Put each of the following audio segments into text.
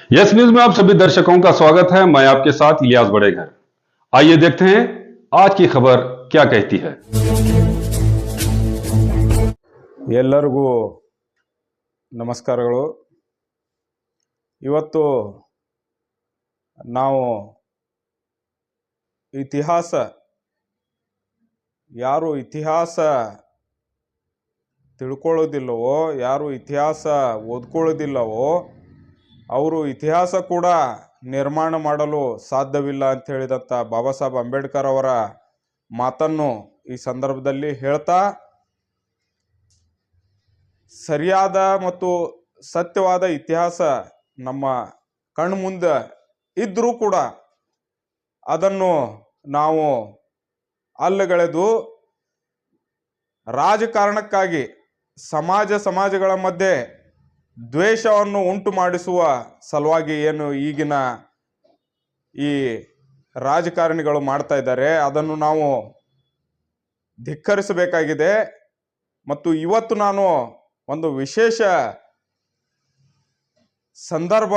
Yes news में आप सभी दर्शकों का स्वागत है। मैं आपके साथ इलियास बड़ेघर। आइए देखते हैं आज की खबर क्या कहती है। ಎಲ್ಲರಿಗೂ ನಮಸ್ಕಾರಗಳು। ಇವತ್ತು ನಾವು ಇತಿಹಾಸ ಯಾರು ಇತಿಹಾಸ ತಿಳ್ಕೊಳ್ಳೋದಿಲ್ಲವೋ, ಯಾರು ಇತಿಹಾಸ ಓದ್ಕೊಳ್ಳೋದಿಲ್ಲವೋ ಅವರು ಇತಿಹಾಸ ಕೂಡ ನಿರ್ಮಾಣ ಮಾಡಲು ಸಾಧ್ಯವಿಲ್ಲ ಅಂತ ಹೇಳಿದಂಥ ಬಾಬಾ ಸಾಹೇಬ್ ಅಂಬೇಡ್ಕರ್ ಅವರ ಮಾತನ್ನು ಈ ಸಂದರ್ಭದಲ್ಲಿ ಹೇಳ್ತಾ, ಸರಿಯಾದ ಮತ್ತು ಸತ್ಯವಾದ ಇತಿಹಾಸ ನಮ್ಮ ಕಣ್ಣು ಮುಂದೆ ಇದ್ರೂ ಕೂಡ ಅದನ್ನು ನಾವು ಅಲ್ಲಗಳೆದು ರಾಜಕಾರಣಕ್ಕಾಗಿ ಸಮಾಜಗಳ ಮಧ್ಯೆ ದ್ವೇಷವನ್ನು ಉಂಟು ಮಾಡಿಸುವ ಸಲುವಾಗಿ ಏನು ಈಗಿನ ಈ ರಾಜಕಾರಣಿಗಳು ಮಾಡ್ತಾ ಇದ್ದಾರೆ, ಅದನ್ನು ನಾವು ಧಿಕ್ಕರಿಸಬೇಕಾಗಿದೆ. ಮತ್ತು ಇವತ್ತು ನಾನು ಒಂದು ವಿಶೇಷ ಸಂದರ್ಭ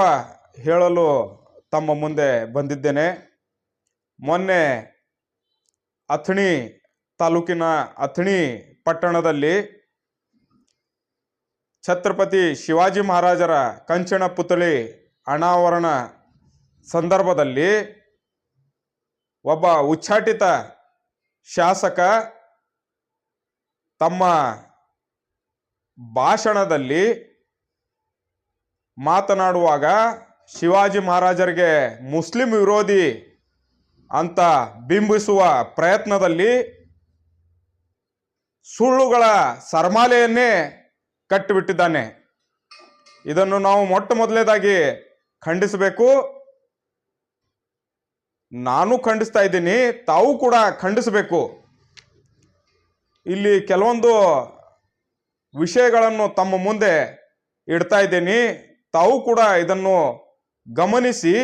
ಹೇಳಲು ತಮ್ಮ ಮುಂದೆ ಬಂದಿದ್ದೇನೆ. ಮೊನ್ನೆ ಅಥಣಿ ತಾಲೂಕಿನ ಅಥಣಿ ಪಟ್ಟಣದಲ್ಲಿ ಛತ್ರಪತಿ ಶಿವಾಜಿ ಮಹಾರಾಜರ ಕಂಚಿನ ಪುತ್ಥಳಿ ಅನಾವರಣ ಸಂದರ್ಭದಲ್ಲಿ ಒಬ್ಬ ಉಚ್ಚಾಟಿತ ಶಾಸಕ ತಮ್ಮ ಭಾಷಣದಲ್ಲಿ ಮಾತನಾಡುವಾಗ ಶಿವಾಜಿ ಮಹಾರಾಜರಿಗೆ ಮುಸ್ಲಿಂ ವಿರೋಧಿ ಅಂತ ಬಿಂಬಿಸುವ ಪ್ರಯತ್ನದಲ್ಲಿ ಸುಳ್ಳುಗಳ ಸರಮಾಲೆಯನ್ನೇ ಕಟ್ಟಿಬಿಟ್ಟಿದ್ದಾನೆ. ಇದನ್ನು ನಾವು ಮೊಟ್ಟ ಮೊದಲನೇದಾಗಿ ಖಂಡಿಸಬೇಕು. ನಾನು ಖಂಡಿಸ್ತಾ ಇದ್ದೀನಿ, ತಾವು ಕೂಡ ಖಂಡಿಸಬೇಕು. ಇಲ್ಲಿ ಕೆಲವೊಂದು ವಿಷಯಗಳನ್ನು ತಮ್ಮ ಮುಂದೆ ಇಡ್ತಾ ಇದ್ದೀನಿ, ತಾವು ಕೂಡ ಇದನ್ನು ಗಮನಿಸಿ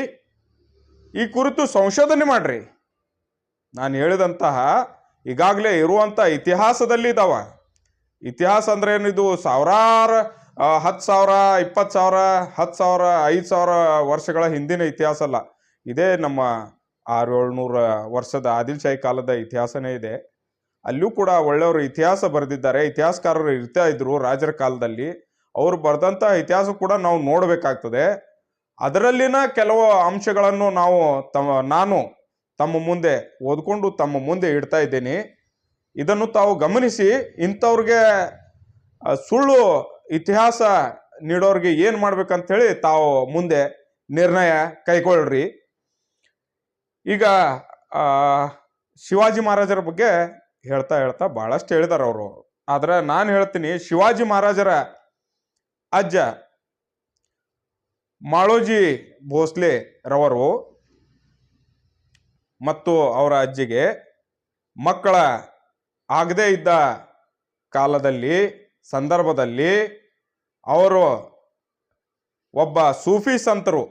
ಈ ಕುರಿತು ಸಂಶೋಧನೆ ಮಾಡ್ರಿ. ನಾನು ಹೇಳಿದಂತಹ ಈಗಾಗಲೇ ಇರುವಂಥ ಇತಿಹಾಸದಲ್ಲಿ ಇದಾವ. ಇತಿಹಾಸ ಅಂದ್ರೆ ಏನಿದು ಸಾವಿರಾರು 10,000, 20,000, 10,000, 5,000 ವರ್ಷಗಳ ಹಿಂದಿನ ಇತಿಹಾಸ ಅಲ್ಲ. ಇದೇ ನಮ್ಮ 600-700 ವರ್ಷದ ಆದಿಲ್ಶಾಹಿ ಕಾಲದ ಇತಿಹಾಸನೇ ಇದೆ. ಅಲ್ಲೂ ಕೂಡ ಒಳ್ಳೆಯವರು ಇತಿಹಾಸ ಬರೆದಿದ್ದಾರೆ, ಇತಿಹಾಸಕಾರರು ಇರ್ತಾ ಇದ್ರು ರಾಜರ ಕಾಲದಲ್ಲಿ. ಅವರು ಬರೆದಂಥ ಇತಿಹಾಸ ಕೂಡ ನಾವು ನೋಡಬೇಕಾಗ್ತದೆ. ಅದರಲ್ಲಿನ ಕೆಲವು ಅಂಶಗಳನ್ನು ನಾನು ತಮ್ಮ ಮುಂದೆ ಓದ್ಕೊಂಡು ತಮ್ಮ ಮುಂದೆ ಇಡ್ತಾ ಇದ್ದೀನಿ. ಇದನ್ನು ತಾವು ಗಮನಿಸಿ ಇಂಥವ್ರಿಗೆ ಸುಳ್ಳು ಇತಿಹಾಸ ನೀಡೋರಿಗೆ ಏನು ಮಾಡ್ಬೇಕಂತೇಳಿ ತಾವು ಮುಂದೆ ನಿರ್ಣಯ ಕೈಗೊಳ್ಳ್ರಿ. ಈಗ ಶಿವಾಜಿ ಮಹಾರಾಜರ ಬಗ್ಗೆ ಹೇಳ್ತಾ ಬಹಳಷ್ಟು ಹೇಳಿದಾರ ಅವರು. ಆದ್ರೆ ನಾನು ಹೇಳ್ತೀನಿ, ಶಿವಾಜಿ ಮಹಾರಾಜರ ಅಜ್ಜ ಮಾಳೋಜಿ ಭೋಸ್ಲೆ ರವರು ಮತ್ತು ಅವರ ಅಜ್ಜಿಗೆ ಮಕ್ಕಳ ಆಗದೇ ಇದ್ದ ಸಂದರ್ಭದಲ್ಲಿ ಅವರು ಒಬ್ಬ ಸೂಫಿ ಸಂತರು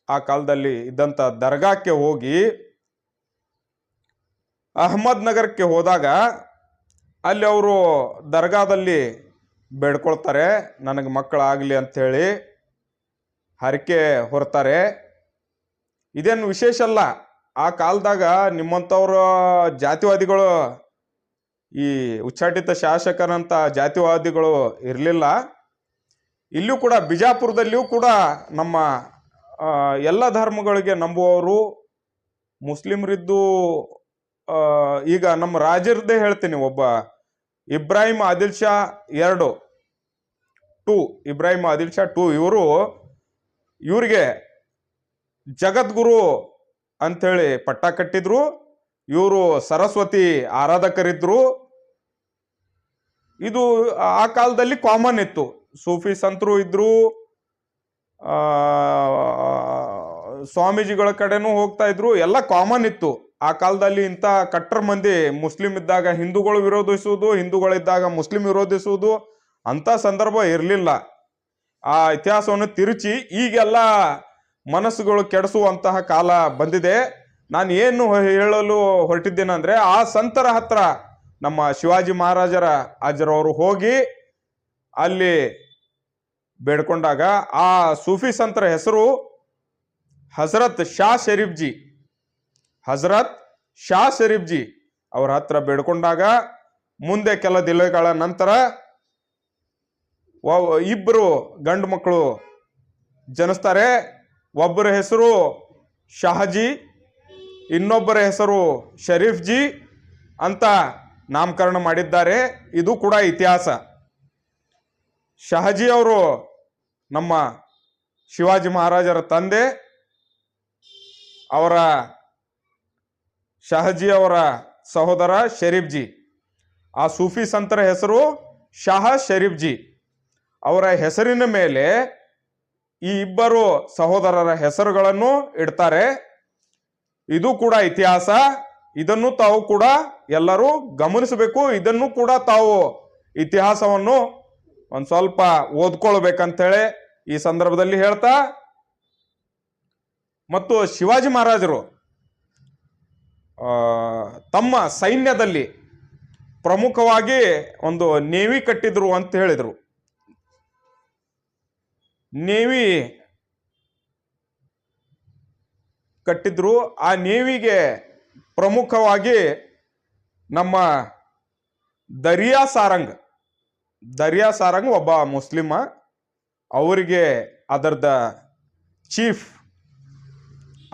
ಆ ಕಾಲದಲ್ಲಿ ಇದ್ದಂಥ ದರ್ಗಾಕ್ಕೆ ಹೋಗಿ ಅಹಮದ್ ನಗರಕ್ಕೆ ಹೋದಾಗ ಅಲ್ಲಿ ಅವರು ದರ್ಗಾದಲ್ಲಿ ಬೇಡ್ಕೊಳ್ತಾರೆ, ನನಗೆ ಮಕ್ಕಳಾಗಲಿ ಅಂಥೇಳಿ ಹರಕೆ ಹೊರ್ತಾರೆ. ಇದೇನು ವಿಶೇಷ ಅಲ್ಲ. ಆ ಕಾಲದಾಗ ನಿಮ್ಮಂಥವ್ರ ಜಾತಿವಾದಿಗಳು, ಈ ಉಚ್ಚಾಟಿತ ಶಾಸಕರಂಥ ಜಾತಿವಾದಿಗಳು ಇರಲಿಲ್ಲ. ಇಲ್ಲೂ ಕೂಡ ಬಿಜಾಪುರದಲ್ಲಿಯೂ ಕೂಡ ನಮ್ಮ ಎಲ್ಲ ಧರ್ಮಗಳಿಗೆ ನಂಬುವವರು ಮುಸ್ಲಿಮರಿದ್ದು. ಈಗ ನಮ್ಮ ರಾಜರದ್ದೇ ಹೇಳ್ತೀನಿ, ಒಬ್ಬ ಇಬ್ರಾಹಿಂ ಆದಿಲ್ ಶಾ ಇಬ್ರಾಹಿಂ ಆದಿಲ್ ಶಾ 2 ಇವ್ರಿಗೆ ಜಗದ್ಗುರು ಅಂಥೇಳಿ ಪಟ್ಟ ಕಟ್ಟಿದ್ರು. ಇವರು ಸರಸ್ವತಿ ಆರಾಧಕರಿದ್ರು. ಇದು ಆ ಕಾಲದಲ್ಲಿ ಕಾಮನ್ ಇತ್ತು. ಸೂಫಿ ಸಂತರು ಇದ್ರು, ಸ್ವಾಮೀಜಿಗಳ ಕಡೆನೂ ಹೋಗ್ತಾ ಇದ್ರು, ಎಲ್ಲ ಕಾಮನ್ ಇತ್ತು ಆ ಕಾಲದಲ್ಲಿ. ಇಂಥ ಕಟ್ಟರ್ ಮಂದಿ ಮುಸ್ಲಿಂ ಇದ್ದಾಗ ಹಿಂದೂಗಳು ವಿರೋಧಿಸುವುದು, ಹಿಂದೂಗಳಿದ್ದಾಗ ಮುಸ್ಲಿಂ ವಿರೋಧಿಸುವುದು ಅಂಥ ಸಂದರ್ಭ ಇರಲಿಲ್ಲ. ಆ ಇತಿಹಾಸವನ್ನು ತಿರುಚಿ ಈಗೆಲ್ಲ ಮನಸ್ಸುಗಳು ಕೆಡಿಸುವಂತಹ ಕಾಲ ಬಂದಿದೆ. ನಾನು ಏನು ಹೇಳಲು ಹೊರಟಿದ್ದೇನೆಂದ್ರೆ, ಆ ಸಂತರ ಹತ್ರ ನಮ್ಮ ಶಿವಾಜಿ ಮಹಾರಾಜರ ಅಜ್ಜರವರು ಹೋಗಿ ಅಲ್ಲಿ ಬೇಡ್ಕೊಂಡಾಗ ಆ ಸೂಫಿ ಸಂತರ ಹೆಸರು ಹಜರತ್ ಶಾ ಶರೀಫ್ ಜಿ, ಹಜರತ್ ಶಾ ಶರೀಫ್ ಜಿ ಅವರ ಹತ್ರ ಬೇಡ್ಕೊಂಡಾಗ ಮುಂದೆ ಕೆಲ ದಿನಗಳ ನಂತರ ಇಬ್ಬರು ಗಂಡು ಮಕ್ಕಳು ಜನಿಸ್ತಾರೆ. ಒಬ್ಬರ ಹೆಸರು ಶಹಜಿ, ಇನ್ನೊಬ್ಬರ ಹೆಸರು ಶರೀಫ್ ಜಿ ಅಂತ ನಾಮಕರಣ ಮಾಡಿದ್ದಾರೆ. ಇದು ಕೂಡ ಇತಿಹಾಸ. ಶಹಜಿ ಅವರು ನಮ್ಮ ಶಿವಾಜಿ ಮಹಾರಾಜರ ತಂದೆ. ಅವರ ಶಹಜಿ ಅವರ ಸಹೋದರ ಶರೀಫ್ ಜಿ. ಆ ಸೂಫಿ ಸಂತರ ಹೆಸರು ಶಾಹ ಶರೀಫ್ ಜಿ. ಅವರ ಹೆಸರಿನ ಮೇಲೆ ಈ ಇಬ್ಬರು ಸಹೋದರರ ಹೆಸರುಗಳನ್ನು ಇಡ್ತಾರೆ. ಇದು ಕೂಡ ಇತಿಹಾಸ. ಇದನ್ನು ತಾವು ಕೂಡ ಎಲ್ಲರೂ ಗಮನಿಸಬೇಕು. ಇದನ್ನು ಕೂಡ ತಾವು ಇತಿಹಾಸವನ್ನು ಒಂದು ಸ್ವಲ್ಪ ಓದ್ಕೊಳ್ಬೇಕಂತೇಳಿ ಈ ಸಂದರ್ಭದಲ್ಲಿ ಹೇಳ್ತಾ, ಮತ್ತು ಶಿವಾಜಿ ಮಹಾರಾಜರು ತಮ್ಮ ಸೈನ್ಯದಲ್ಲಿ ಪ್ರಮುಖವಾಗಿ ಒಂದು ನೇವಿ ಕಟ್ಟಿದ್ರು ಅಂತ ಹೇಳಿದರು. ನೇವಿ ಕಟ್ಟಿದ್ರು. ಆ ನೇವಿಗೆ ಪ್ರಮುಖವಾಗಿ ನಮ್ಮ ದರಿಯಾ ಸಾರಂಗ್ ಒಬ್ಬ ಮುಸ್ಲಿಮ, ಅವರಿಗೆ ಅದರದ ಚೀಫ್,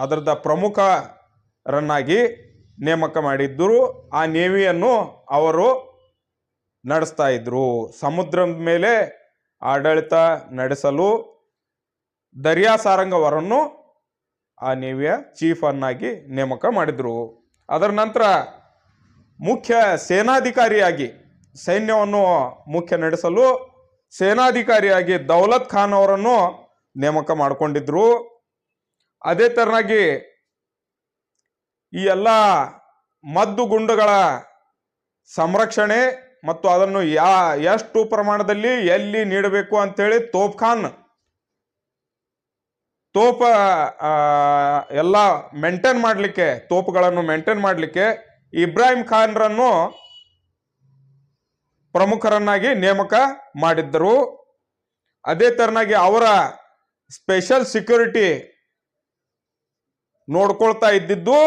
ಅದರದ ಪ್ರಮುಖರನ್ನಾಗಿ ನೇಮಕ ಮಾಡಿದ್ದರು. ಆ ನೇವಿಯನ್ನು ಅವರು ನಡೆಸ್ತಾ ಇದ್ರು. ಸಮುದ್ರದ ಮೇಲೆ ಆಡಳಿತ ನಡೆಸಲು ದರಿಯಾ ಸಾರಂಗ್ ಅವರನ್ನು ಆ ನೇವಿಯ ಚೀಫ್ ಅನ್ನಾಗಿ ನೇಮಕ ಮಾಡಿದ್ರು. ಅದರ ನಂತರ ಮುಖ್ಯ ಸೇನಾಧಿಕಾರಿಯಾಗಿ, ಸೈನ್ಯವನ್ನು ಮುಖ್ಯ ನಡೆಸಲು ಸೇನಾಧಿಕಾರಿಯಾಗಿ ದೌಲತ್ ಖಾನ್ ಅವರನ್ನು ನೇಮಕ ಮಾಡಿಕೊಂಡಿದ್ರು. ಅದೇ ತರನಾಗಿ ಈ ಎಲ್ಲ ಮದ್ದು ಗುಂಡುಗಳ ಸಂರಕ್ಷಣೆ ಮತ್ತು ಅದನ್ನು ಎಷ್ಟು ಪ್ರಮಾಣದಲ್ಲಿ ಎಲ್ಲಿ ನೀಡಬೇಕು ಅಂತೇಳಿ ತೋಪ ಎಲ್ಲ ಮೇಂಟೈನ್ ಮಾಡಲಿಕ್ಕೆ, ತೋಪುಗಳನ್ನು ಮೇಂಟೈನ್ ಮಾಡಲಿಕ್ಕೆ ಇಬ್ರಾಹಿಂ ಖಾನ್ರನ್ನು ಪ್ರಮುಖರನ್ನಾಗಿ ನೇಮಕ ಮಾಡಿದ್ದರು. ಅದೇ ತರನಾಗಿ ಅವರ ಸ್ಪೆಷಲ್ ಸೆಕ್ಯೂರಿಟಿ ನೋಡ್ಕೊಳ್ತಾ ಇದ್ದಿದ್ದು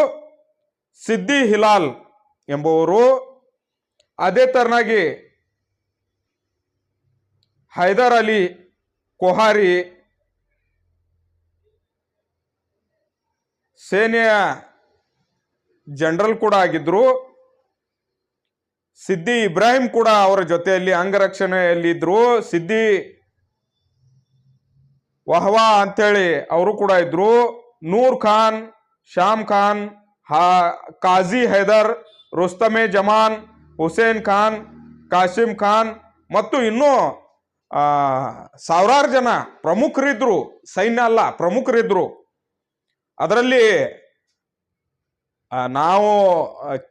ಸಿದ್ದಿ ಹಿಲಾಲ್ ಎಂಬುವರು. ಅದೇ ತರನಾಗಿ ಹೈದರ್ ಅಲಿ ಕೊಹಾರಿ ಸೇನೆಯ ಜನರಲ್ ಕೂಡ ಆಗಿದ್ರು. ಸಿದ್ದಿ ಇಬ್ರಾಹಿಂ ಕೂಡ ಅವರ ಜೊತೆಯಲ್ಲಿ ಅಂಗರಕ್ಷಣೆಯಲ್ಲಿ ಇದ್ರು. ಸಿದ್ದಿ ವಹವಾ ಅಂತೇಳಿ ಅವರು ಕೂಡ ಇದ್ರು. ನೂರ್ ಖಾನ್, ಶಾಮ್ ಖಾನ್, ಕಾಜಿ ಹೈದರ್, ರುಸ್ತಮೆ ಜಮಾನ್, ಹುಸೇನ್ ಖಾನ್, ಕಾಸಿಂ ಖಾನ್ ಮತ್ತು ಇನ್ನೂ ಸಾವಿರಾರು ಜನ ಪ್ರಮುಖರಿದ್ರು. ಸೈನ್ಯ ಅಲ್ಲ, ಪ್ರಮುಖರಿದ್ರು. ಅದರಲ್ಲಿ ನಾವು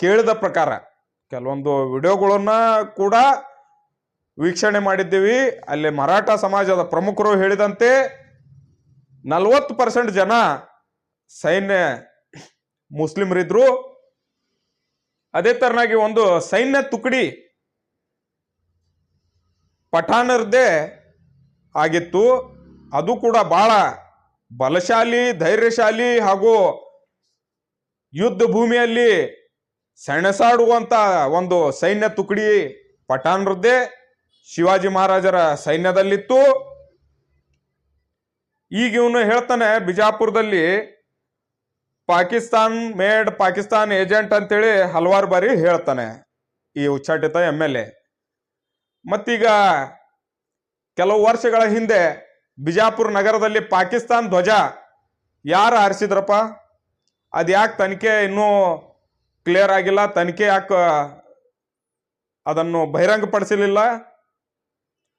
ಕೇಳಿದ ಪ್ರಕಾರ ಕೆಲವೊಂದು ವಿಡಿಯೋಗಳನ್ನ ಕೂಡ ವೀಕ್ಷಣೆ ಮಾಡಿದ್ದೀವಿ. ಅಲ್ಲಿ ಮರಾಠ ಸಮಾಜದ ಪ್ರಮುಖರು ಹೇಳಿದಂತೆ 40% ಜನ ಸೈನ್ಯ ಮುಸ್ಲಿಮರಿದ್ರು. ಅದೇ ತರನಾಗಿ ಒಂದು ಸೈನ್ಯ ತುಕಡಿ ಪಠಾಣರದ್ದೇ ಆಗಿತ್ತು. ಅದು ಕೂಡ ಬಹಳ ಬಲಶಾಲಿ, ಧೈರ್ಯಶಾಲಿ ಹಾಗೂ ಯುದ್ಧ ಭೂಮಿಯಲ್ಲಿ ಸೆಣಸಾಡುವಂತ ಒಂದು ಸೈನ್ಯ ತುಕಡಿ ಪಠಾಣರದ್ದೇ ಶಿವಾಜಿ ಮಹಾರಾಜರ ಸೈನ್ಯದಲ್ಲಿತ್ತು. ಈಗ ಇವನು ಹೇಳ್ತಾನೆ, ಬಿಜಾಪುರದಲ್ಲಿ ಪಾಕಿಸ್ತಾನ್ ಏಜೆಂಟ್ ಅಂತೇಳಿ ಹಲವಾರು ಬಾರಿ ಹೇಳ್ತಾನೆ ಈ ಉಚ್ಚಾಟಿತ MLA. ಮತ್ತೀಗ ಕೆಲವು ವರ್ಷಗಳ ಹಿಂದೆ ಬಿಜಾಪುರ ನಗರದಲ್ಲಿ ಪಾಕಿಸ್ತಾನ್ ಧ್ವಜ ಯಾರು ಹಾರಿಸಿದ್ರಪ್ಪ? ಅದ್ಯಾಕೆ ತನಿಖೆ ಇನ್ನೂ ಕ್ಲಿಯರ್ ಆಗಿಲ್ಲ? ತನಿಖೆ ಯಾಕೆ ಅದನ್ನು ಬಹಿರಂಗಪಡಿಸಲಿಲ್ಲ?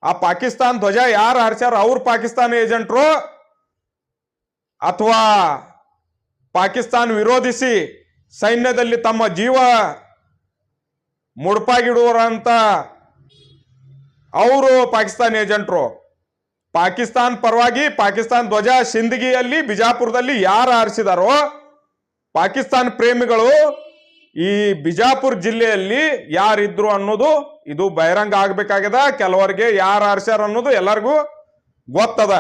ಆ ಪಾಕಿಸ್ತಾನ್ ಧ್ವಜ ಯಾರು ಹಾರಿಸ್ಯಾರ? ಅವ್ರು ಪಾಕಿಸ್ತಾನ ಏಜೆಂಟ್ರು ಅಥವಾ ಪಾಕಿಸ್ತಾನ ವಿರೋಧಿಸಿ ಸೈನ್ಯದಲ್ಲಿ ತಮ್ಮ ಜೀವ ಮುಡುಪಾಗಿಡುವರಂತ ಅವರು ಪಾಕಿಸ್ತಾನ ಏಜೆಂಟ್ರು? ಪಾಕಿಸ್ತಾನ್ ಪರವಾಗಿ ಪಾಕಿಸ್ತಾನ್ ಧ್ವಜ ಸಿಂದಗಿಯಲ್ಲಿ ಬಿಜಾಪುರದಲ್ಲಿ ಯಾರು ಹಾರಿಸಿದಾರೋ ಪಾಕಿಸ್ತಾನ ಪ್ರೇಮಿಗಳು ಈ ಬಿಜಾಪುರ ಜಿಲ್ಲೆಯಲ್ಲಿ ಯಾರಿದ್ರು ಅನ್ನೋದು ಇದು ಬಹಿರಂಗ ಆಗ್ಬೇಕಾಗ್ಯದ. ಕೆಲವರಿಗೆ ಯಾರು ಹಾರಿಸ್ಯಾರ ಅನ್ನೋದು ಎಲ್ಲರಿಗೂ ಗೊತ್ತದ.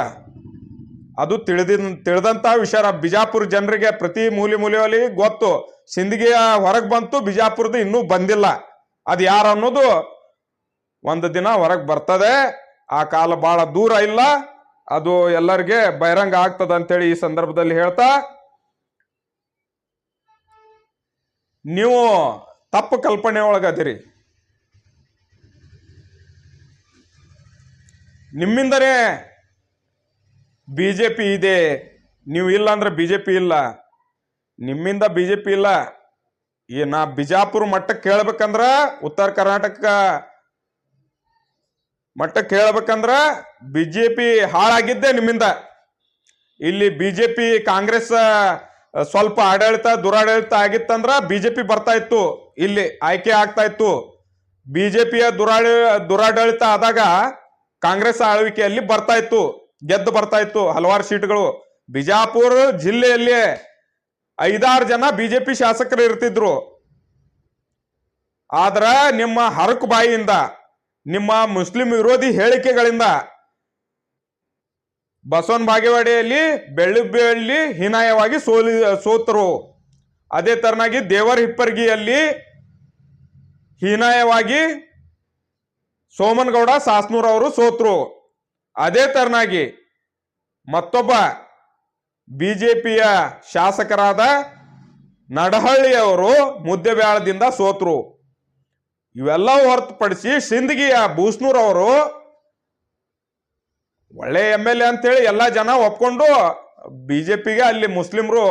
ಅದು ತಿಳಿದಂತ ವಿಚಾರ. ಬಿಜಾಪುರ ಜನರಿಗೆ ಪ್ರತಿ ಮೂಲೆಯಲ್ಲಿ ಗೊತ್ತು. ಸಿಂದಗಿಯ ಹೊರಗೆ ಬಂತು, ಬಿಜಾಪುರದ ಇನ್ನೂ ಬಂದಿಲ್ಲ. ಅದು ಯಾರು ಅನ್ನೋದು ಒಂದು ದಿನ ಹೊರಗೆ ಬರ್ತದೆ. ಆ ಕಾಲ ಬಹಳ ದೂರ ಇಲ್ಲ, ಅದು ಎಲ್ಲರಿಗೆ ಬಹಿರಂಗ ಆಗ್ತದ ಅಂತೇಳಿ ಈ ಸಂದರ್ಭದಲ್ಲಿ ಹೇಳ್ತಾ, ನೀವು ತಪ್ಪು ಕಲ್ಪನೆ ಒಳಗದಿರಿ. ನಿಮ್ಮಿಂದನೇ ಬಿಜೆಪಿ ಇದೆ, ನೀವು ಇಲ್ಲ ಅಂದ್ರೆ ಬಿಜೆಪಿ ಇಲ್ಲ. ನಿಮ್ಮಿಂದ ಬಿಜೆಪಿ ಇಲ್ಲ. ಈ ನಾ ಬಿಜಾಪುರ ಮಟ್ಟಕ್ಕೆ ಕೇಳ್ಬೇಕಂದ್ರ, ಉತ್ತರ ಕರ್ನಾಟಕ ಮಟ್ಟಕ್ಕೆ ಕೇಳ್ಬೇಕಂದ್ರ ಬಿಜೆಪಿ ಹಾಳಾಗಿದ್ದೆ ನಿಮ್ಮಿಂದ. ಇಲ್ಲಿ ಬಿಜೆಪಿ ಕಾಂಗ್ರೆಸ್ ಸ್ವಲ್ಪ ದುರಾಡಳಿತ ಆಗಿತ್ತಂದ್ರ ಬಿಜೆಪಿ ಬರ್ತಾ ಇತ್ತು, ಇಲ್ಲಿ ಆಯ್ಕೆ ಆಗ್ತಾ ಇತ್ತು. ಬಿಜೆಪಿಯ ದುರಾಡಳಿತ ಆದಾಗ ಕಾಂಗ್ರೆಸ್ ಆಳ್ವಿಕೆಯಲ್ಲಿ ಬರ್ತಾ ಇತ್ತು, ಗೆದ್ದು ಬರ್ತಾ ಇತ್ತು ಹಲವಾರು ಸೀಟ್ಗಳು. ಬಿಜಾಪುರ ಜಿಲ್ಲೆಯಲ್ಲಿ 5-6 ಜನ ಬಿಜೆಪಿ ಶಾಸಕರು ಇರ್ತಿದ್ರು. ಆದ್ರ ನಿಮ್ಮ ಹರಕು ಬಾಯಿಯಿಂದ, ನಿಮ್ಮ ಮುಸ್ಲಿಂ ವಿರೋಧಿ ಹೇಳಿಕೆಗಳಿಂದ ಬಸವನ ಬಾಗೇವಾಡಿಯಲ್ಲಿ ಬೆಳ್ಳುಬ್ಬೆಯಲ್ಲಿ ಹೀನಾಯವಾಗಿ ಸೋತರು. ಅದೇ ತರನಾಗಿ ದೇವರ ಹಿಪ್ಪರ್ಗಿಯಲ್ಲಿ ಹೀನಾಯವಾಗಿ ಸೋಮನಗೌಡ ಸಾಸ್ನೂರ್ ಅವರು ಸೋತರು. ಅದೇ ತರನಾಗಿ ಮತ್ತೊಬ್ಬ ಬಿಜೆಪಿಯ ಶಾಸಕರಾದ ನಡಹಳ್ಳಿಯವರು ಮುದ್ದೆಬ್ಯಾಳದಿಂದ ಸೋತರು. ಇವೆಲ್ಲವೂ ಹೊರತುಪಡಿಸಿ ಸಿಂದಗಿಯ ಬೂಸ್ನೂರ್ ಅವರು ಒಳ್ಳೆ MLA ಅಂತೇಳಿ ಎಲ್ಲ ಜನ ಒಪ್ಕೊಂಡು ಬಿಜೆಪಿಗೆ ಅಲ್ಲಿ ಮುಸ್ಲಿಮರು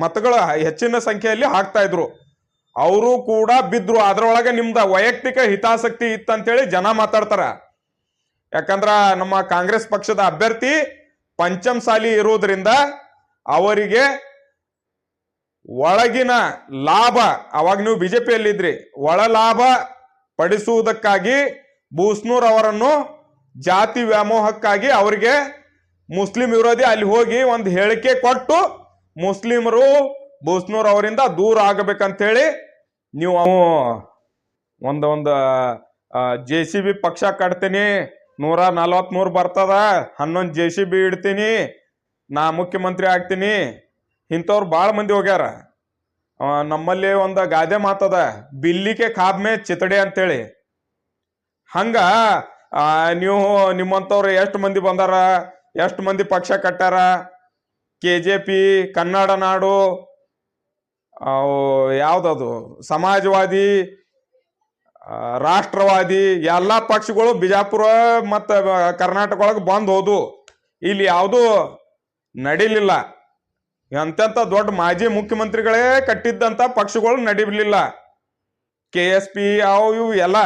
ಮತಗಳು ಹೆಚ್ಚಿನ ಸಂಖ್ಯೆಯಲ್ಲಿ ಹಾಕ್ತಾ ಇದ್ರು. ಅವರು ಕೂಡ ಬಿದ್ರು. ಅದರೊಳಗೆ ನಿಮ್ದ ವೈಯಕ್ತಿಕ ಹಿತಾಸಕ್ತಿ ಇತ್ತಂತೇಳಿ ಜನ ಮಾತಾಡ್ತಾರ. ಯಾಕಂದ್ರ ನಮ್ಮ ಕಾಂಗ್ರೆಸ್ ಪಕ್ಷದ ಅಭ್ಯರ್ಥಿ ಪಂಚಮಸಾಲಿ ಇರುವುದರಿಂದ ಅವರಿಗೆ ಒಳಗಿನ ಲಾಭ, ಅವಾಗ ನೀವು ಬಿಜೆಪಿಯಲ್ಲಿ ಇದ್ರಿ, ಒಳ ಲಾಭ ಪಡಿಸುವುದಕ್ಕಾಗಿ ಬೂಸ್ನೂರ್ ಅವರನ್ನು ಜಾತಿ ವ್ಯಾಮೋಹಕ್ಕಾಗಿ ಅವರಿಗೆ ಮುಸ್ಲಿಂ ವಿರೋಧಿ ಅಲ್ಲಿ ಹೋಗಿ ಒಂದು ಹೇಳಿಕೆ ಕೊಟ್ಟು ಮುಸ್ಲಿಮರು ಬೂಸ್ನೂರ್ ಅವರಿಂದ ದೂರ ಆಗಬೇಕಂತೇಳಿ ನೀವು ಒಂದು JCB ಪಕ್ಷ ಕಟ್ತೀನಿ, 143 ಬರ್ತದ, 11 JCB ಇಡ್ತೀನಿ, ನಾ ಮುಖ್ಯಮಂತ್ರಿ ಆಗ್ತೀನಿ, ಇಂಥವ್ರು ಭಾಳ ಮಂದಿ ಹೋಗ್ಯಾರ. ನಮ್ಮಲ್ಲಿ ಒಂದು ಗಾದೆ ಮಾತದ, ಬಿಲ್ಲಿಗೆ ಖಾಬ್ಮೆ ಚಿತಡೆ ಅಂತೇಳಿ. ಹಂಗ ನೀವು ನಿಮ್ಮಂಥವ್ರು ಎಷ್ಟು ಮಂದಿ ಬಂದಾರ, ಎಷ್ಟು ಮಂದಿ ಪಕ್ಷ ಕಟ್ಟಾರ. KJP, ಕನ್ನಡ ನಾಡು, ಯಾವ್ದದು ಸಮಾಜವಾದಿ, ರಾಷ್ಟ್ರವಾದಿ, ಎಲ್ಲ ಪಕ್ಷಗಳು ಬಿಜಾಪುರ ಮತ್ತು ಕರ್ನಾಟಕ ಒಳಗೆ ಬಂದ್ ಹೋದು. ಇಲ್ಲಿ ಯಾವುದು ನಡಿಲಿಲ್ಲ. ಎಂತೆಂಥ ದೊಡ್ಡ ಮಾಜಿ ಮುಖ್ಯಮಂತ್ರಿಗಳೇ ಕಟ್ಟಿದ್ದಂಥ ಪಕ್ಷಗಳು ನಡಿಲಿಲ್ಲ. KSP ಇವು ಎಲ್ಲ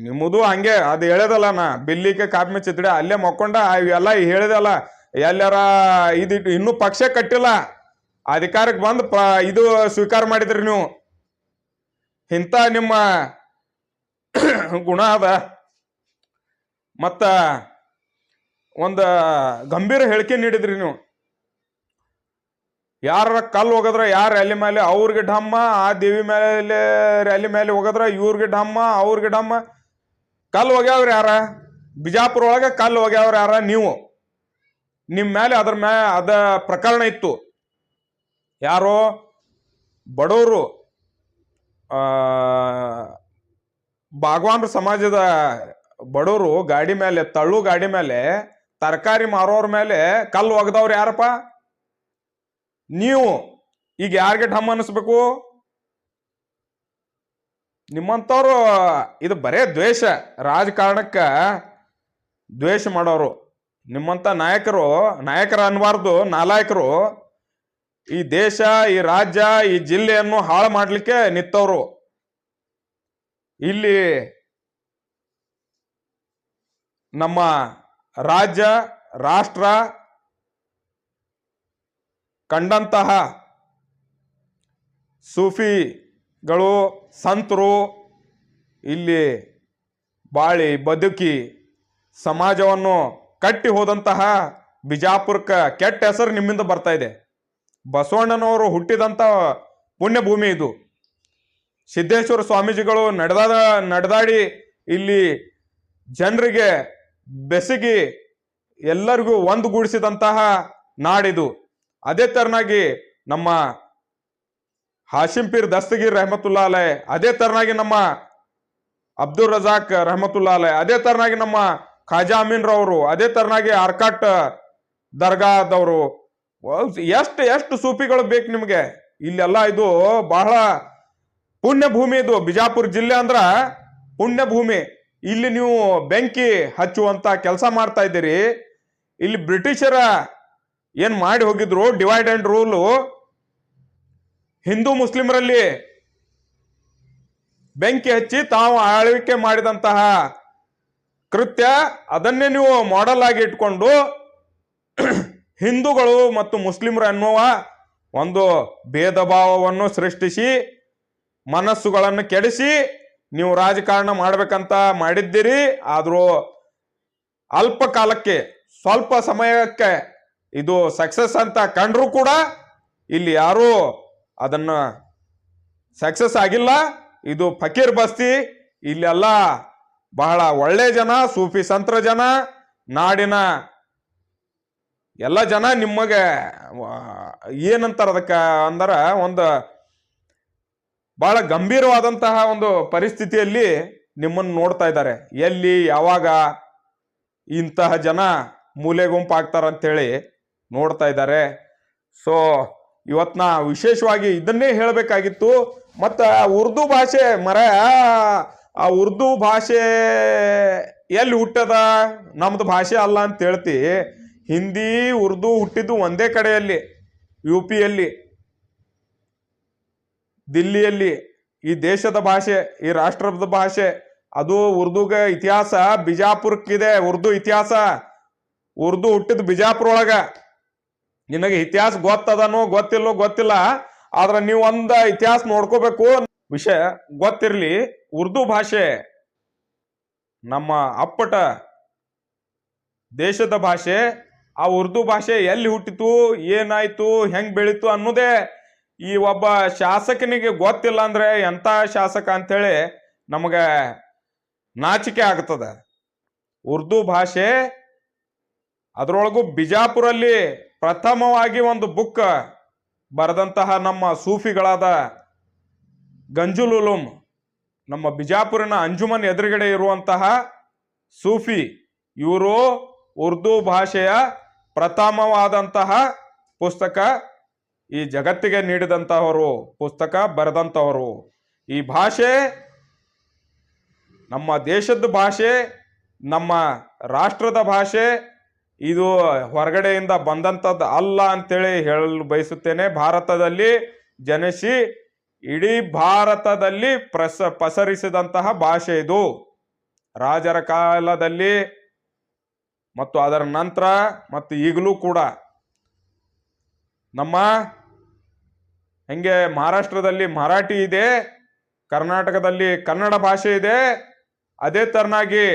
ನಿಮ್ಮದು ಹಂಗೆ. ಅದು ಹೇಳದಲ್ಲ, ನಾ ಬಿಲ್ಲಿಗೆ ಕಾಪ್ಮೆ ಚಿತ್ಡೆ ಅಲ್ಲೇ ಮಕ್ಕೊಂಡ ಇವೆಲ್ಲ ಹೇಳಿದಲ್ಲ. ಎಲ್ಲಾರ ಇದು ಇನ್ನೂ ಪಕ್ಷ ಕಟ್ಟಿಲ್ಲ, ಅಧಿಕಾರಕ್ಕೆ ಬಂದು ಇದು ಸ್ವೀಕಾರ ಮಾಡಿದ್ರಿ ನೀವು. ಇಂಥ ನಿಮ್ಮ ಗುಣ ಅದ. ಮತ್ತ ಒಂದು ಗಂಭೀರ ಹೇಳಿಕೆ ನೀಡಿದ್ರಿ ನೀವು. ಯಾರ ಕಲ್ಲು ಹೋಗದ್ರ ಯಾರ ರ್ಯಾಲಿ ಮೇಲೆ ಅವ್ರಿಗೆ ಢಮ್ಮ, ಆ ದೇವಿ ಮೇಲೆ ರ್ಯಾಲಿ ಮೇಲೆ ಹೋಗದ್ರ ಇವ್ರಿಗೆ ಢಮ್ಮ, ಅವ್ರಿಗೆ ಢಮ್ಮ. ಕಲ್ಲು ಹೋಗ್ಯಾವ್ರ ಯಾರ? ಬಿಜಾಪುರ ಒಳಗೆ ಕಲ್ಲು ಹೋಗ್ಯಾವ್ರ ಯಾರ? ನೀವು. ನಿಮ್ಮ ಮೇಲೆ ಅದ ಪ್ರಕರಣ ಇತ್ತು. ಯಾರೋ ಬಡವರು ಭಾಗವಾನ್ರ ಸಮಾಜದ ಬಡವರು ಗಾಡಿ ಮೇಲೆ, ತಳ್ಳು ಗಾಡಿ ಮೇಲೆ ತರಕಾರಿ ಮಾರೋರ ಮೇಲೆ ಕಲ್ಲು ಒಗದವ್ರು ಯಾರಪ್ಪ? ನೀವು. ಈಗ ಯಾರಿಗೆ ಢಮ್ಮ ಅನಿಸ್ಬೇಕು? ನಿಮ್ಮಂಥವ್ರು ಇದು ಬರೇ ದ್ವೇಷ, ರಾಜಕಾರಣಕ್ಕ ದ್ವೇಷ ಮಾಡೋರು. ನಿಮ್ಮಂಥ ನಾಯಕರು ಅನ್ಬಾರ್ದು, ನಾಲಾಯಕರು ಈ ದೇಶ, ಈ ರಾಜ್ಯ, ಈ ಜಿಲ್ಲೆಯನ್ನು ಹಾಳು ಮಾಡ್ಲಿಕ್ಕೆ ನಿಂತವ್ರು. ಇಲ್ಲಿ ನಮ್ಮ ರಾಜ್ಯ, ರಾಷ್ಟ್ರ ಕಂಡಂತಹ ಸೂಫಿಗಳು, ಸಂತರು ಇಲ್ಲಿ ಬಾಳಿ ಬದುಕಿ ಸಮಾಜವನ್ನು ಕಟ್ಟಿ ಹೋದಂತಹ ಬಿಜಾಪುರಕ್ಕೆ ಕೆಟ್ಟ ಹೆಸರು ನಿಮ್ಮಿಂದ ಬರ್ತಾ ಇದೆ. ಬಸವಣ್ಣನವರು ಹುಟ್ಟಿದಂಥ ಪುಣ್ಯಭೂಮಿ ಇದು. ಸಿದ್ದೇಶ್ವರ ಸ್ವಾಮೀಜಿಗಳು ನಡೆದಾಡಿ ಇಲ್ಲಿ ಜನರಿಗೆ ಬೆಸಗಿ ಎಲ್ಲರಿಗೂ ಒಂದುಗೂಡಿಸಿದಂತಹ ನಾಡಿದು. ಅದೇ ತರನಾಗಿ ನಮ್ಮ ಹಾಶಿಂ ಪೀರ್ ದಸ್ತಗೀರ್ ರಹಮತುಲ್ಲಾ ಅಲೈ, ಅದೇ ತರನಾಗಿ ನಮ್ಮ ಅಬ್ದುಲ್ ರಜಾಕ್ ರಹಮತುಲ್ಲಾ ಅಲೈ, ಅದೇ ತರನಾಗಿ ನಮ್ಮ ಖಾಜಾ ಅಮೀನ್ ರವರು, ಅದೇ ತರನಾಗಿ ಆರ್ಕಾಟ್ ದರ್ಗಾದವರು. ಎಷ್ಟು ಸೂಫಿಗಳು ಬೇಕು ನಿಮ್ಗೆ. ಇಲ್ಲೆಲ್ಲ ಇದು ಬಹಳ ಪುಣ್ಯ ಭೂಮಿ. ಇದು ಬಿಜಾಪುರ ಜಿಲ್ಲೆ ಅಂದ್ರ ಪುಣ್ಯ ಭೂಮಿ. ಇಲ್ಲಿ ನೀವು ಬೆಂಕಿ ಹಚ್ಚುವಂತ ಕೆಲಸ ಮಾಡ್ತಾ ಇದ್ದೀರಿ. ಇಲ್ಲಿ ಬ್ರಿಟಿಷರ ಏನ್ ಮಾಡಿ ಹೋಗಿದ್ರು, ಡಿವೈಡ್ ಅಂಡ್ ರೂಲು, ಹಿಂದೂ ಮುಸ್ಲಿಮರಲ್ಲಿ ಬೆಂಕಿ ಹಚ್ಚಿ ತಾವು ಆಳ್ವಿಕೆ ಮಾಡಿದಂತಹ ಕೃತ್ಯ, ಅದನ್ನೇ ನೀವು ಮಾಡೆಲ್ ಆಗಿ ಇಟ್ಕೊಂಡು ಹಿಂದೂಗಳು ಮತ್ತು ಮುಸ್ಲಿಮರು ಅನ್ನುವ ಒಂದು ಭೇದ ಭಾವವನ್ನು ಸೃಷ್ಟಿಸಿ ಮನಸ್ಸುಗಳನ್ನು ಕೆಡಿಸಿ ನೀವು ರಾಜಕಾರಣ ಮಾಡ್ಬೇಕಂತ ಮಾಡಿದ್ದೀರಿ. ಆದ್ರೂ ಅಲ್ಪ ಕಾಲಕ್ಕೆ, ಸ್ವಲ್ಪ ಸಮಯಕ್ಕೆ ಇದು ಸಕ್ಸಸ್ ಅಂತ ಕಂಡ್ರು ಕೂಡ ಇಲ್ಲಿ ಯಾರು ಅದನ್ನ ಸಕ್ಸಸ್ ಆಗಿಲ್ಲ. ಇದು ಫಕೀರ್ ಬಸ್ತಿ. ಇಲ್ಲೆಲ್ಲ ಬಹಳ ಒಳ್ಳೆ ಜನ, ಸೂಫಿ ಸಂತರ ಜನ, ನಾಡಿನ ಎಲ್ಲ ಜನ ನಿಮಗೆ ಏನಂತಾರ ಅದಕ್ಕ ಅಂದ್ರ ಒಂದು ಬಹಳ ಗಂಭೀರವಾದಂತಹ ಒಂದು ಪರಿಸ್ಥಿತಿಯಲ್ಲಿ ನಿಮ್ಮನ್ನು ನೋಡ್ತಾ ಇದ್ದಾರೆ. ಎಲ್ಲಿ ಯಾವಾಗ ಇಂತಹ ಜನ ಮೂಲೆ ಗುಂಪಾಗ್ತಾರಂತೇಳಿ ನೋಡ್ತಾ ಇದ್ದಾರೆ. ಸೊ ಇವತ್ತು ನಾ ವಿಶೇಷವಾಗಿ ಇದನ್ನೇ ಹೇಳಬೇಕಾಗಿತ್ತು. ಮತ್ತು ಉರ್ದು ಭಾಷೆ ಆ ಉರ್ದು ಭಾಷೆ ಎಲ್ಲಿ ಹುಟ್ಟದ, ನಮ್ದು ಭಾಷೆ ಅಲ್ಲ ಅಂತ ಹೇಳ್ತಿ. ಹಿಂದಿ ಉರ್ದು ಹುಟ್ಟಿದ್ದು ಒಂದೇ ಕಡೆಯಲ್ಲಿ, UPಯಲ್ಲಿ, ದಿಲ್ಲಿಯಲ್ಲಿ. ಈ ದೇಶದ ಭಾಷೆ, ಈ ರಾಷ್ಟ್ರದ ಭಾಷೆ. ಅದು ಉರ್ದುಗ ಇತಿಹಾಸ ಬಿಜಾಪುರಕ್ಕಿದೆ. ಉರ್ದು ಇತಿಹಾಸ, ಉರ್ದು ಹುಟ್ಟಿದ ಬಿಜಾಪುರ ಒಳಗ. ನಿನಗೆ ಇತಿಹಾಸ ಗೊತ್ತದನೋ ಗೊತ್ತಿಲ್ಲೋ ಗೊತ್ತಿಲ್ಲ, ಆದ್ರೆ ನೀವು ಒಂದ ಇತಿಹಾಸ ನೋಡ್ಕೋಬೇಕು. ವಿಷಯ ಗೊತ್ತಿರ್ಲಿ. ಉರ್ದು ಭಾಷೆ ನಮ್ಮ ಅಪ್ಪಟ ದೇಶದ ಭಾಷೆ. ಆ ಉರ್ದು ಭಾಷೆ ಎಲ್ಲಿ ಹುಟ್ಟಿತು, ಏನಾಯ್ತು, ಹೆಂಗ್ ಬೆಳೀತು ಅನ್ನೋದೇ ಈ ಒಬ್ಬ ಶಾಸಕನಿಗೆ ಗೊತ್ತಿಲ್ಲ ಅಂದ್ರೆ ಎಂತ ಶಾಸಕ ಅಂತೇಳಿ ನಮಗೆ ನಾಚಿಕೆ ಆಗ್ತದ. ಉರ್ದು ಭಾಷೆ, ಅದರೊಳಗೂ ಬಿಜಾಪುರಲ್ಲಿ ಪ್ರಥಮವಾಗಿ ಒಂದು ಬುಕ್ ಬರೆದಂತಹ ನಮ್ಮ ಸೂಫಿಗಳಾದ ಗಂಜುಲ್ ಉಲೂಮ್, ನಮ್ಮ ಬಿಜಾಪುರಿನ ಅಂಜುಮನ್ ಎದುರುಗಡೆ ಇರುವಂತಹ ಸೂಫಿ, ಇವರು ಉರ್ದು ಭಾಷೆಯ ಪ್ರಥಮವಾದಂತಹ ಪುಸ್ತಕ ಈ ಜಗತ್ತಿಗೆ ನೀಡಿದಂತಹವರು, ಪುಸ್ತಕ ಬರೆದಂತಹವರು. ಈ ಭಾಷೆ ನಮ್ಮ ದೇಶದ ಭಾಷೆ, ನಮ್ಮ ರಾಷ್ಟ್ರದ ಭಾಷೆ. ಇದು ಹೊರಗಡೆಯಿಂದ ಬಂದಂಥದ್ದು ಅಲ್ಲ ಅಂತೇಳಿ ಹೇಳಲು ಬಯಸುತ್ತೇನೆ. ಭಾರತದಲ್ಲಿ ಜನಿಸಿ ಇಡೀ ಭಾರತದಲ್ಲಿ ಪಸರಿಸಿದಂತಹ ಭಾಷೆ ಇದು. ರಾಜರ ಕಾಲದಲ್ಲಿ ಮತ್ತು ಅದರ ನಂತರ ಮತ್ತು ಈಗಲೂ ಕೂಡ ನಮ್ಮ ಹೆಂಗೆ ಮಹಾರಾಷ್ಟ್ರದಲ್ಲಿ ಮರಾಠಿ ಇದೆ, ಕರ್ನಾಟಕದಲ್ಲಿ ಕನ್ನಡ ಭಾಷೆ ಇದೆ, ಅದೇ ತರನಾಗಿ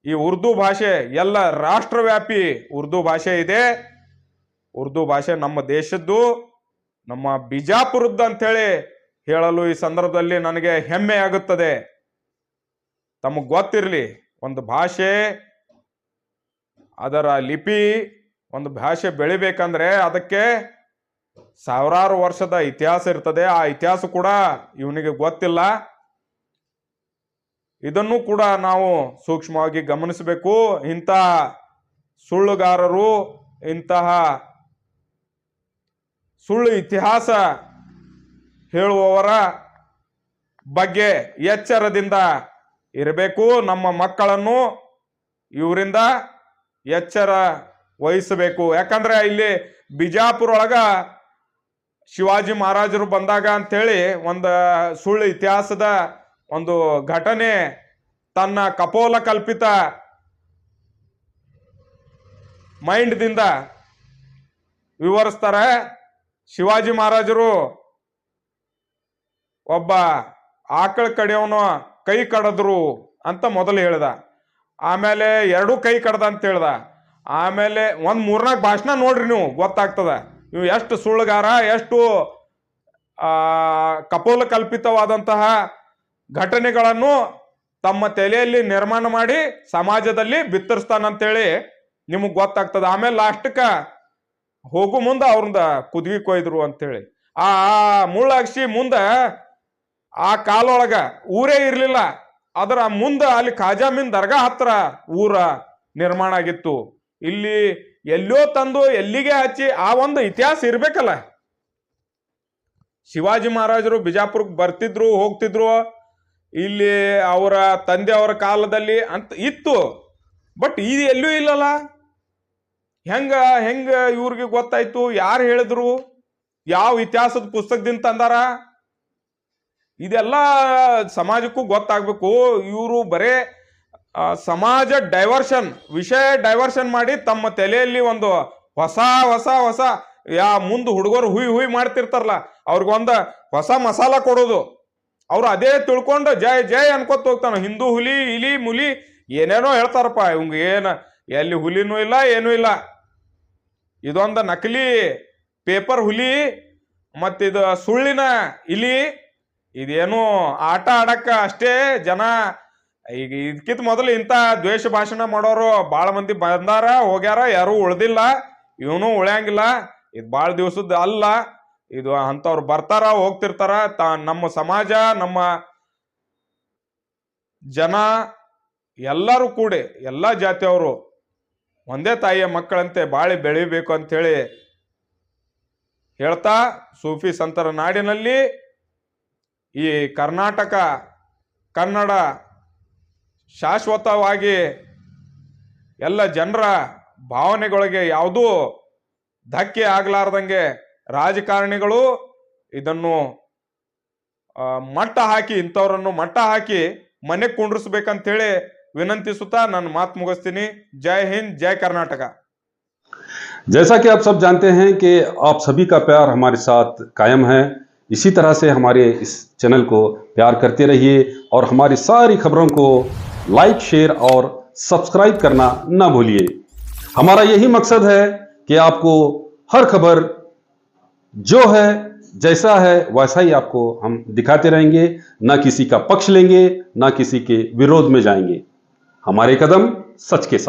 ಈ ಉರ್ದು ಭಾಷೆ ಎಲ್ಲ ರಾಷ್ಟ್ರವ್ಯಾಪಿ ಉರ್ದು ಭಾಷೆ ಇದೆ. ಉರ್ದು ಭಾಷೆ ನಮ್ಮ ದೇಶದ್ದು, ನಮ್ಮ ಬಿಜಾಪುರದ್ದು ಅಂತೇಳಿ ಹೇಳಲು ಈ ಸಂದರ್ಭದಲ್ಲಿ ನನಗೆ ಹೆಮ್ಮೆ ಆಗುತ್ತದೆ. ತಮಗೆ ಗೊತ್ತಿರಲಿ, ಒಂದು ಭಾಷೆ, ಅದರ ಲಿಪಿ, ಒಂದು ಭಾಷೆ ಬೆಳಿಬೇಕಂದ್ರೆ ಅದಕ್ಕೆ ಸಾವಿರಾರು ವರ್ಷದ ಇತಿಹಾಸ ಇರ್ತದೆ. ಆ ಇತಿಹಾಸ ಕೂಡ ಇವನಿಗೆ ಗೊತ್ತಿಲ್ಲ. ಇದನ್ನು ಕೂಡ ನಾವು ಸೂಕ್ಷ್ಮವಾಗಿ ಗಮನಿಸಬೇಕು. ಇಂತಹ ಸುಳ್ಳುಗಾರರು, ಇಂತಹ ಸುಳ್ಳು ಇತಿಹಾಸ ಹೇಳುವವರ ಬಗ್ಗೆ ಎಚ್ಚರದಿಂದ ಇರಬೇಕು. ನಮ್ಮ ಮಕ್ಕಳನ್ನು ಇವರಿಂದ ಎಚ್ಚರ ವಹಿಸಬೇಕು. ಯಾಕಂದ್ರೆ ಇಲ್ಲಿ ಬಿಜಾಪುರ ಒಳಗ ಶಿವಾಜಿ ಮಹಾರಾಜರು ಬಂದಾಗ ಅಂತೇಳಿ ಒಂದು ಸುಳ್ಳು ಇತಿಹಾಸದ ಒಂದು ಘಟನೆ ತನ್ನ ಕಪೋಲ ಕಲ್ಪಿತ ಮೈಂಡ್ದಿಂದ ವಿವರಿಸ್ತಾರೆ. ಶಿವಾಜಿ ಮಹಾರಾಜರು ಒಬ್ಬ ಆಕಳ ಕಡೆಯವನು ಕೈ ಕಡಿದ್ರು ಅಂತ ಮೊದಲು ಹೇಳ್ದ. ಆಮೇಲೆ 2 ಕೈ ಕಡ್ದ ಅಂತ ಹೇಳ್ದ. ಆಮೇಲೆ 3-4 ಭಾಷಣ ನೋಡ್ರಿ, ನೀವು ಗೊತ್ತಾಗ್ತದ ನೀವು ಎಷ್ಟು ಸುಳ್ಳುಗಾರ, ಎಷ್ಟು ಕಪೋಲ ಕಲ್ಪಿತವಾದಂತಹ ಘಟನೆಗಳನ್ನು ತಮ್ಮ ತಲೆಯಲ್ಲಿ ನಿರ್ಮಾಣ ಮಾಡಿ ಸಮಾಜದಲ್ಲಿ ಬಿತ್ತರಿಸ್ತಾನಂತೇಳಿ ನಿಮಗ್ ಗೊತ್ತಾಗ್ತದ. ಆಮೇಲೆ ಲಾಸ್ಟ್ಕ ಹೋಗು ಮುಂದ ಅವ್ರಂದ ಕುದ್ಗಿ ಕೊಯ್ದ್ರು ಅಂತೇಳಿ ಆ ಮುಳ್ಳಾಗ್ಸಿ ಮುಂದ ಆ ಕಾಲೊಳಗ ಊರೇ ಇರ್ಲಿಲ್ಲ. ಅದರ ಮುಂದ ಅಲ್ಲಿ ಖಾಜಾಮಿನ್ ದರ್ಗಾ ಹತ್ರ ಊರ ನಿರ್ಮಾಣ ಆಗಿತ್ತು. ಇಲ್ಲಿ ಎಲ್ಲೋ ತಂದು ಎಲ್ಲಿಗೆ ಹಚ್ಚಿ ಆ ಒಂದು ಇತಿಹಾಸ ಇರ್ಬೇಕಲ್ಲ. ಶಿವಾಜಿ ಮಹಾರಾಜರು ಬಿಜಾಪುರಕ್ಕೆ ಬರ್ತಿದ್ರು ಹೋಗ್ತಿದ್ರು, ಇಲ್ಲಿ ಅವರ ತಂದೆ ಅವರ ಕಾಲದಲ್ಲಿ ಅಂತ ಇತ್ತು. ಬಟ್ ಇದು ಎಲ್ಲೂ ಇಲ್ಲಲ್ಲ. ಹೆಂಗ ಇವ್ರಿಗೆ ಗೊತ್ತಾಯ್ತು? ಯಾರು ಹೇಳಿದ್ರು? ಯಾವ ಇತಿಹಾಸದ ಪುಸ್ತಕದಿಂದ ತಂದಾರ? ಇದೆಲ್ಲ ಸಮಾಜಕ್ಕೂ ಗೊತ್ತಾಗ್ಬೇಕು. ಇವರು ಬರೇ ಸಮಾಜ ಡೈವರ್ಷನ್, ವಿಷಯ ಡೈವರ್ಷನ್ ಮಾಡಿ ತಮ್ಮ ತಲೆಯಲ್ಲಿ ಒಂದು ಹೊಸ ಹೊಸ ಹೊಸ ಮುಂದೆ ಹುಡುಗರು ಹುಯ್ ಮಾಡ್ತಿರ್ತಾರಲ್ಲ, ಅವ್ರಿಗೊಂದ ಹೊಸ ಮಸಾಲ ಕೊಡೋದು. ಅವ್ರು ಅದೇ ತಿಳ್ಕೊಂಡು ಜೈ ಜೈ ಅನ್ಕೋತ ಹೋಗ್ತಾನ. ಹಿಂದೂ ಹುಲಿ ಇಲಿ ಮುಲಿ ಏನೇನೋ ಹೇಳ್ತಾರಪ್ಪ. ಇವಂಗ ಎಲ್ಲಿ ಹುಲಿನೂ ಇಲ್ಲ ಏನೂ ಇಲ್ಲ. ಇದೊಂದು ನಕಲಿ ಪೇಪರ್ ಹುಲಿ ಮತ್ತಿದು ಸುಳ್ಳಿನ ಇಲಿ. ಇದೇನು ಆಟ ಆಡಕ್ಕ ಅಷ್ಟೇ ಜನ. ಈಗ ಇದಕ್ಕಿಂತ ಮೊದಲು ಇಂಥ ದ್ವೇಷ ಭಾಷಣ ಮಾಡೋರು ಭಾಳ ಮಂದಿ ಬಂದಾರ ಹೋಗ್ಯಾರ, ಯಾರು ಉಳ್ದಿಲ್ಲ. ಇವನು ಉಳ್ಯಂಗಿಲ್ಲ. ಇದು ಭಾಳ ದಿವಸದ ಅಲ್ಲ. ಇದು ಅಂಥವ್ರು ಬರ್ತಾರ ಹೋಗ್ತಿರ್ತಾರ. ನಮ್ಮ ಸಮಾಜ, ನಮ್ಮ ಜನ ಎಲ್ಲರೂ ಕೂಡಿ, ಎಲ್ಲ ಜಾತಿಯವರು ಒಂದೇ ತಾಯಿಯ ಮಕ್ಕಳಂತೆ ಬಾಳಿ ಬೆಳಿಬೇಕು ಅಂತೇಳಿ ಹೇಳ್ತಾ, ಸೂಫಿ ಸಂತರ ನಾಡಿನಲ್ಲಿ ಈ ಕರ್ನಾಟಕ ಕನ್ನಡ ಶಾಶ್ವತವಾಗಿ ಎಲ್ಲ ಜನರ ಭಾವನೆಗಳಿಗೆ ಯಾವುದೂ ಧಕ್ಕೆ ಆಗ್ಲಾರ್ದಂಗೆ ರಾಜಕಾರಣಿಗಳು ಇದನ್ನು ಮಟ್ಟ ಹಾಕಿ, ಇಂಥವ್ರನ್ನು ಮಟ್ಟ ಹಾಕಿ ಮನೆಗೆ ಕುಂಡ್ರಿಸ್ಬೇಕಂತೇಳಿ ವಿನಂತಿಸುತ್ತಾ ನನ್ನ ಮಾತು ಮುಗಿಸ್ತೀನಿ. जय हिंद, जय कर्नाटक। जैसा कि आप सब जानते हैं कि आप सभी का प्यार हमारे साथ कायम है। इसी तरह से हमारे इस चैनल को प्यार करते रहिए और हमारी सारी खबरों को लाइक, शेयर और सब्सक्राइब करना ना भूलिए। हमारा यही मकसद है कि आपको हर खबर जो है, जैसा है वैसा ही आपको हम दिखाते रहेंगे। ना किसी का पक्ष लेंगे, ना किसी के विरोध में जाएंगे। हमारे कदम सच के साथ।